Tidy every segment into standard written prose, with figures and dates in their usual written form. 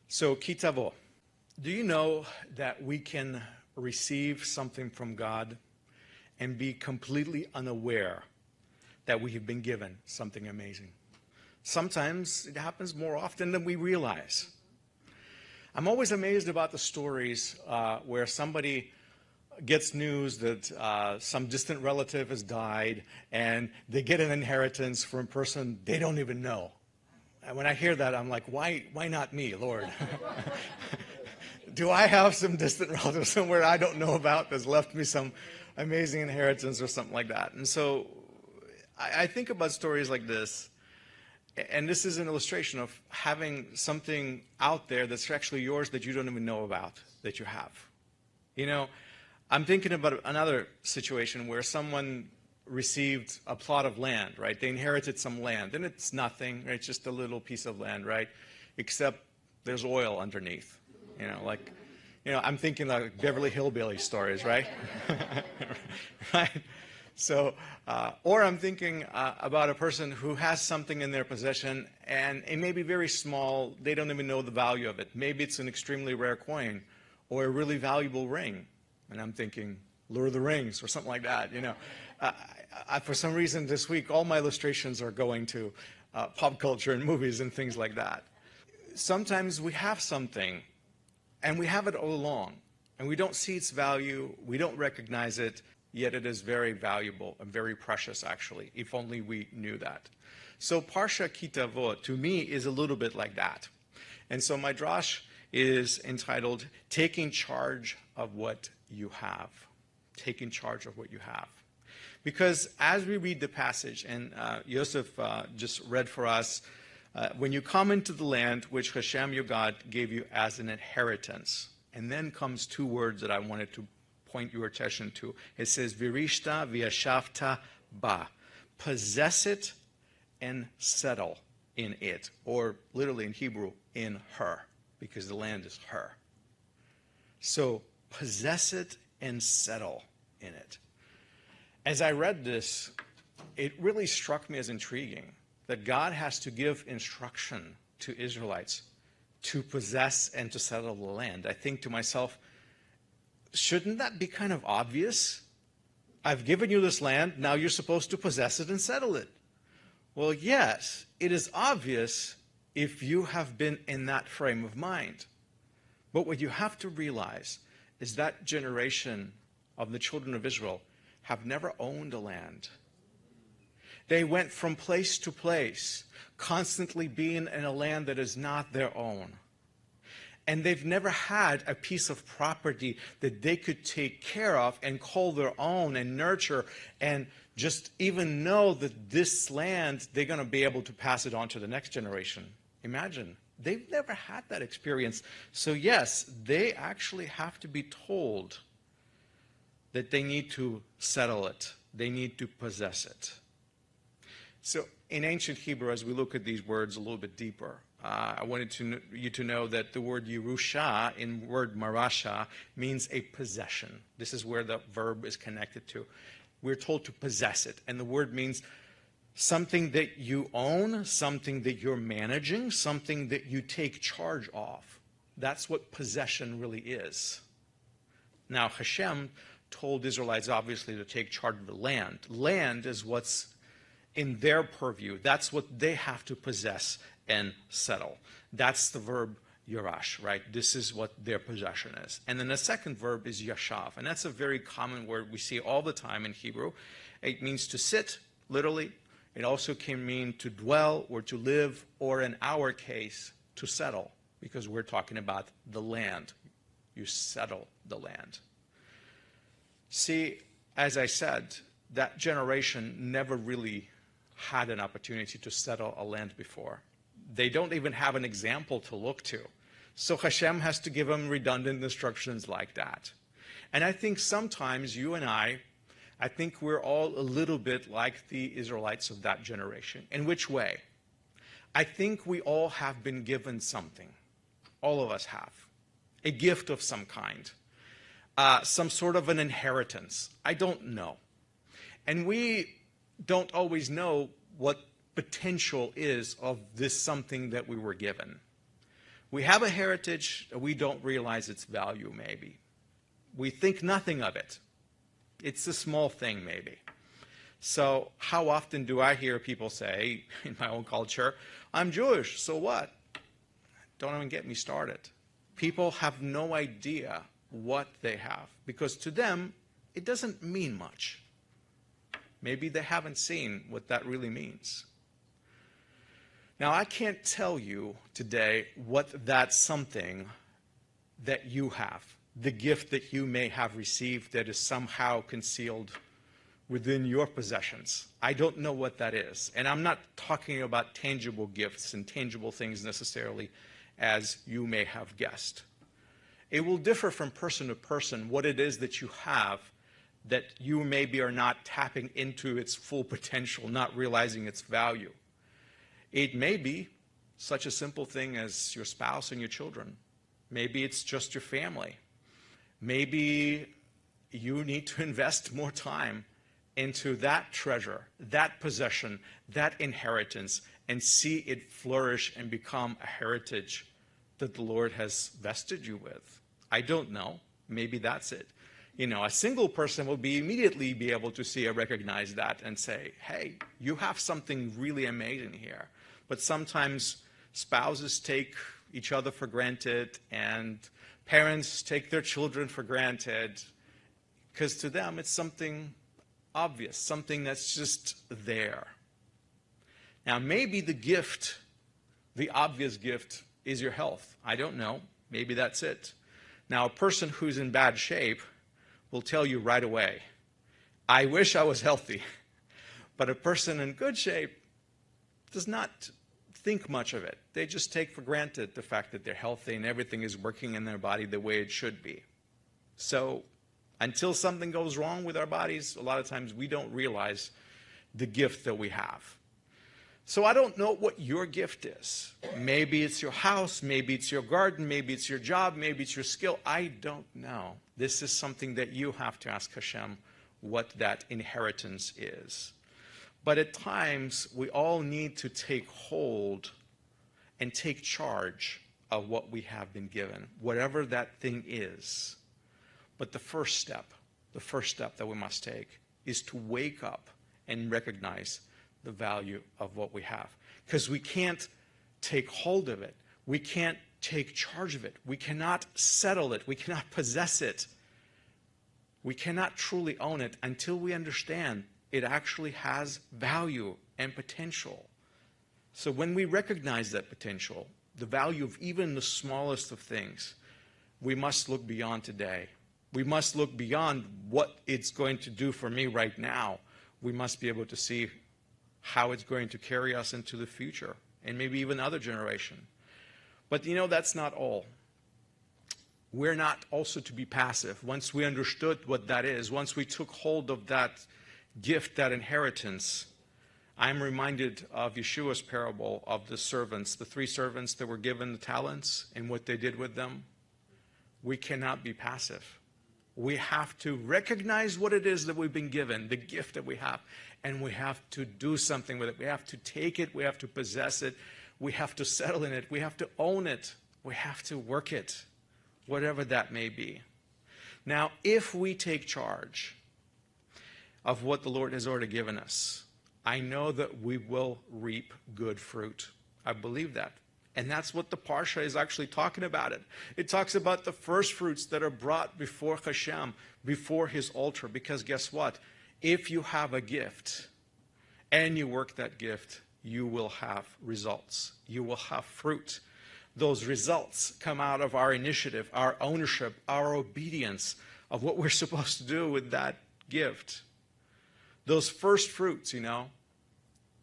So, Ki Tavo, do you know that we can receive something from God and be completely unaware that we have been given something amazing? Sometimes it happens more often than we realize. I'm always amazed about the stories where somebody gets news that some distant relative has died and they get an inheritance from a person they don't even know. And when I hear that, I'm like, why not me, Lord? Do I have some distant relative somewhere I don't know about that's left me some amazing inheritance or something like that? And so I think about stories like this, and this is an illustration of having something out there that's actually yours that you don't even know about that you have. You know, I'm thinking about another situation where someone received a plot of land, right? They inherited some land, and it's nothing, right? It's just a little piece of land, right? Except there's oil underneath, I'm thinking like Beverly Hillbilly stories, right? Right? So, or I'm thinking about a person who has something in their possession, and it may be very small. They don't even know the value of it. Maybe it's an extremely rare coin or a really valuable ring. And I'm thinking Lord of the Rings or something like that, for some reason this week, all my illustrations are going to pop culture and movies and things like that. Sometimes we have something, and we have it all along, and we don't see its value, we don't recognize it, yet it is very valuable and very precious, actually, if only we knew that. So Parsha Ki Tavo, to me, is a little bit like that. And so my drash is entitled, Taking Charge of What You Have. Taking charge of what you have. Because as we read the passage, and Yosef just read for us, when you come into the land which Hashem your God gave you as an inheritance, and then comes two words that I wanted to point your attention to. It says, Virishta v'yashavta ba. Possess it and settle in it. Or literally in Hebrew, in her, because the land is her. So possess it and settle in it. As I read this, it really struck me as intriguing that God has to give instruction to Israelites to possess and to settle the land. I think to myself, shouldn't that be kind of obvious? I've given you this land, now you're supposed to possess it and settle it. Well, yes, it is obvious if you have been in that frame of mind. But what you have to realize is that generation of the children of Israel have never owned a land. They went from place to place, constantly being in a land that is not their own. And they've never had a piece of property that they could take care of and call their own and nurture and just even know that this land, they're going to be able to pass it on to the next generation. Imagine. They've never had that experience. So yes, they actually have to be told that they need to settle it. They need to possess it. So in ancient Hebrew, as we look at these words a little bit deeper, I wanted you to know that the word Yerusha in word Marasha means a possession. This is where the verb is connected to. We're told to possess it. And the word means something that you own, something that you're managing, something that you take charge of. That's what possession really is. Now, Hashem told Israelites, obviously, to take charge of the land. Land is what's in their purview. That's what they have to possess and settle. That's the verb yarash, right? This is what their possession is. And then the second verb is yashav. And that's a very common word we see all the time in Hebrew. It means to sit, literally. It also can mean to dwell or to live, or in our case, to settle, because we're talking about the land. You settle the land. See, as I said, that generation never really had an opportunity to settle a land before. They don't even have an example to look to. So Hashem has to give them redundant instructions like that. And I think sometimes you and I think we're all a little bit like the Israelites of that generation. In which way? I think we all have been given something. All of us have. A gift of some kind. Some sort of an inheritance. I don't know. And we don't always know what potential is of this something that we were given. We have a heritage, we don't realize its value maybe. We think nothing of it. It's a small thing maybe. So how often do I hear people say, in my own culture, I'm Jewish, so what? Don't even get me started. People have no idea what they have, because to them, it doesn't mean much. Maybe they haven't seen what that really means. Now, I can't tell you today what that something that you have, the gift that you may have received that is somehow concealed within your possessions. I don't know what that is. And I'm not talking about tangible gifts and tangible things necessarily, as you may have guessed. It will differ from person to person what it is that you have that you maybe are not tapping into its full potential, not realizing its value. It may be such a simple thing as your spouse and your children. Maybe it's just your family. Maybe you need to invest more time into that treasure, that possession, that inheritance, and see it flourish and become a heritage that the Lord has vested you with. I don't know. Maybe that's it. You know, a single person will immediately be able to see or recognize that and say, hey, you have something really amazing here. But sometimes spouses take each other for granted, and parents take their children for granted, because to them it's something obvious, something that's just there. Now, maybe the gift, the obvious gift, is your health. I don't know. Maybe that's it. Now, a person who's in bad shape will tell you right away, I wish I was healthy. But a person in good shape does not think much of it. They just take for granted the fact that they're healthy and everything is working in their body the way it should be. So until something goes wrong with our bodies, a lot of times we don't realize the gift that we have. So I don't know what your gift is. Maybe it's your house, maybe it's your garden, maybe it's your job, maybe it's your skill. I don't know. This is something that you have to ask Hashem what that inheritance is. But at times, we all need to take hold and take charge of what we have been given, whatever that thing is. But the first step that we must take is to wake up and recognize the value of what we have. Because we can't take hold of it. We can't take charge of it. We cannot settle it. We cannot possess it. We cannot truly own it until we understand it actually has value and potential. So when we recognize that potential, the value of even the smallest of things, we must look beyond today. We must look beyond what it's going to do for me right now. We must be able to see how it's going to carry us into the future and maybe even other generation. But you know, that's not all. We're not also to be passive. Once we understood what that is, once we took hold of that gift, that inheritance, I'm reminded of Yeshua's parable of the servants, the 3 servants that were given the talents and what they did with them. We cannot be passive. We have to recognize what it is that we've been given, the gift that we have, and we have to do something with it. We have to take it. We have to possess it. We have to settle in it. We have to own it. We have to work it, whatever that may be. Now, if we take charge of what the Lord has already given us, I know that we will reap good fruit. I believe that. And that's what the Parsha is actually talking about it. It talks about the first fruits that are brought before Hashem, before his altar. Because guess what? If you have a gift and you work that gift, you will have results. You will have fruit. Those results come out of our initiative, our ownership, our obedience of what we're supposed to do with that gift. Those first fruits, you know,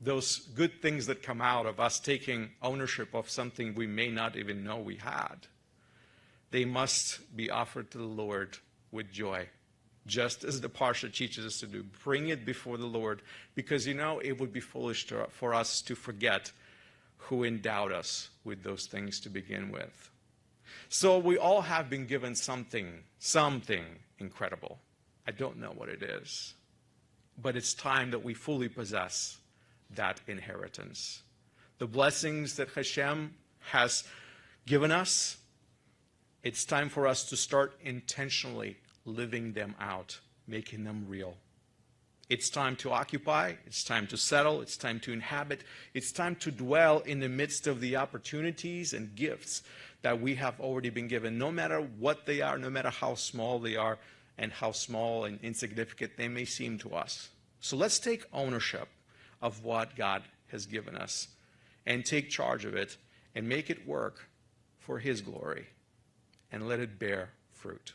those good things that come out of us taking ownership of something we may not even know we had, they must be offered to the Lord with joy, just as the Parsha teaches us to do. Bring it before the Lord, because, you know, it would be foolish for us to forget who endowed us with those things to begin with. So we all have been given something incredible. I don't know what it is, but it's time that we fully possess that inheritance. The blessings that Hashem has given us, it's time for us to start intentionally living them out, making them real. It's time to occupy, it's time to settle, it's time to inhabit, it's time to dwell in the midst of the opportunities and gifts that we have already been given, no matter what they are, no matter how small they are, and how small and insignificant they may seem to us. So let's take ownership of what God has given us and take charge of it and make it work for His glory and let it bear fruit.